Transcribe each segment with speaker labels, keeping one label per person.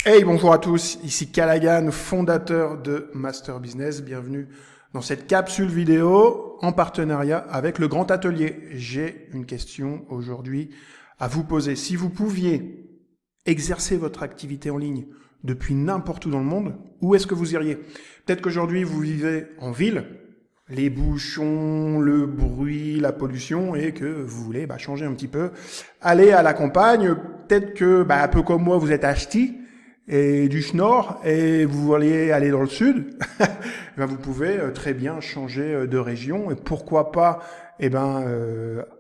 Speaker 1: Hey, bonjour à tous, ici Callaghan, fondateur de Master Business. Bienvenue dans cette capsule vidéo en partenariat avec le Grand Atelier. J'ai une question aujourd'hui à vous poser. Si vous pouviez exercer votre activité en ligne depuis n'importe où dans le monde, où est-ce que vous iriez? Peut-être qu'aujourd'hui vous vivez en ville, les bouchons, le bruit, la pollution, et que vous voulez changer un petit peu, aller à la campagne. Peut-être que, un peu comme moi, vous êtes à Ch'ti et du Schnorr et vous voulez aller dans le sud. Vous pouvez très bien changer de région et pourquoi pas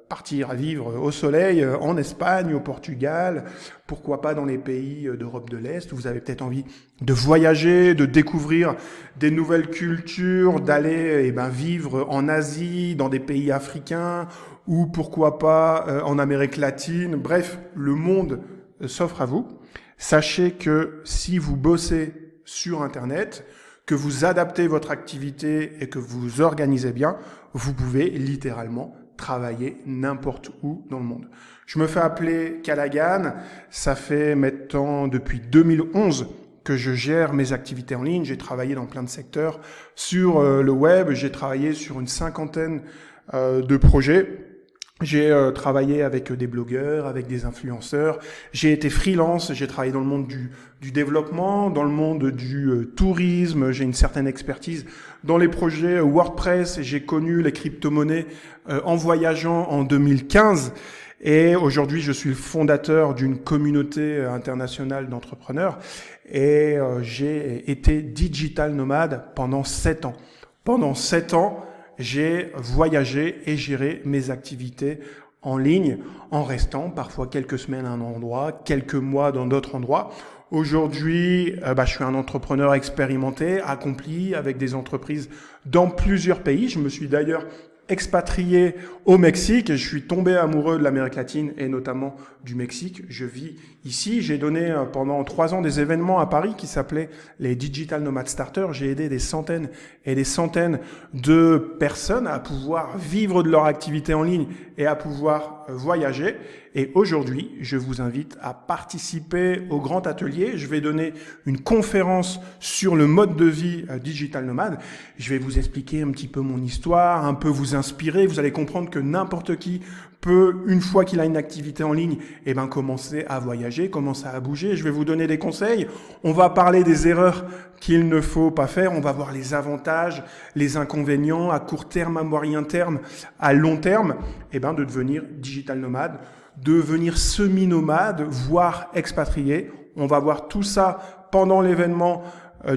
Speaker 1: partir à vivre au soleil en Espagne, au Portugal, pourquoi pas dans les pays d'Europe de l'Est. Vous avez peut-être envie de voyager, de découvrir des nouvelles cultures, d'aller vivre en Asie, dans des pays africains ou pourquoi pas en Amérique latine. Bref, le monde s'offre à vous. Sachez que si vous bossez sur Internet, que vous adaptez votre activité et que vous organisez bien, vous pouvez littéralement travailler n'importe où dans le monde. Je me fais appeler Callaghan, ça fait maintenant depuis 2011 que je gère mes activités en ligne. J'ai travaillé dans plein de secteurs sur le web, j'ai travaillé sur une cinquantaine de projets. J'ai travaillé avec des blogueurs, avec des influenceurs. J'ai été freelance, j'ai travaillé dans le monde du développement, dans le monde du tourisme. J'ai une certaine expertise dans les projets WordPress. J'ai connu les crypto-monnaies en voyageant en 2015. Et aujourd'hui, je suis le fondateur d'une communauté internationale d'entrepreneurs. Et j'ai été digital nomade pendant 7 ans. Pendant 7 ans, j'ai voyagé et géré mes activités en ligne en restant parfois quelques semaines à un endroit, quelques mois dans d'autres endroits. Aujourd'hui, je suis un entrepreneur expérimenté, accompli avec des entreprises dans plusieurs pays. Je me suis d'ailleurs expatrié au Mexique et je suis tombé amoureux de l'Amérique latine et notamment du Mexique. Je vis ici. J'ai donné pendant 3 ans des événements à Paris qui s'appelaient les Digital Nomad Starters. J'ai aidé des centaines et des centaines de personnes à pouvoir vivre de leur activité en ligne et à pouvoir voyager. Et aujourd'hui, je vous invite à participer au Grand Atelier. Je vais donner une conférence sur le mode de vie digital nomade. Je vais vous expliquer un petit peu mon histoire, un peu vous inspirer. Vous allez comprendre que n'importe qui peut, une fois qu'il a une activité en ligne, commencer à voyager, commencer à bouger. Je vais vous donner des conseils. On va parler des erreurs qu'il ne faut pas faire. On va voir les avantages, les inconvénients à court terme, à moyen terme, à long terme, de devenir digital nomade, devenir semi-nomade, voire expatrié. On va voir tout ça pendant l'événement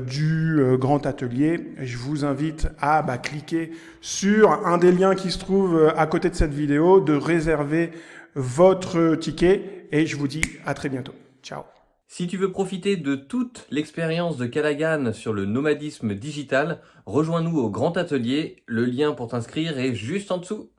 Speaker 1: du Grand Atelier. Je vous invite à cliquer sur un des liens qui se trouve à côté de cette vidéo, de réserver votre ticket et je vous dis à très bientôt. Ciao.
Speaker 2: Si tu veux profiter de toute l'expérience de Callaghan sur le nomadisme digital, rejoins-nous au Grand Atelier. Le lien pour t'inscrire est juste en dessous.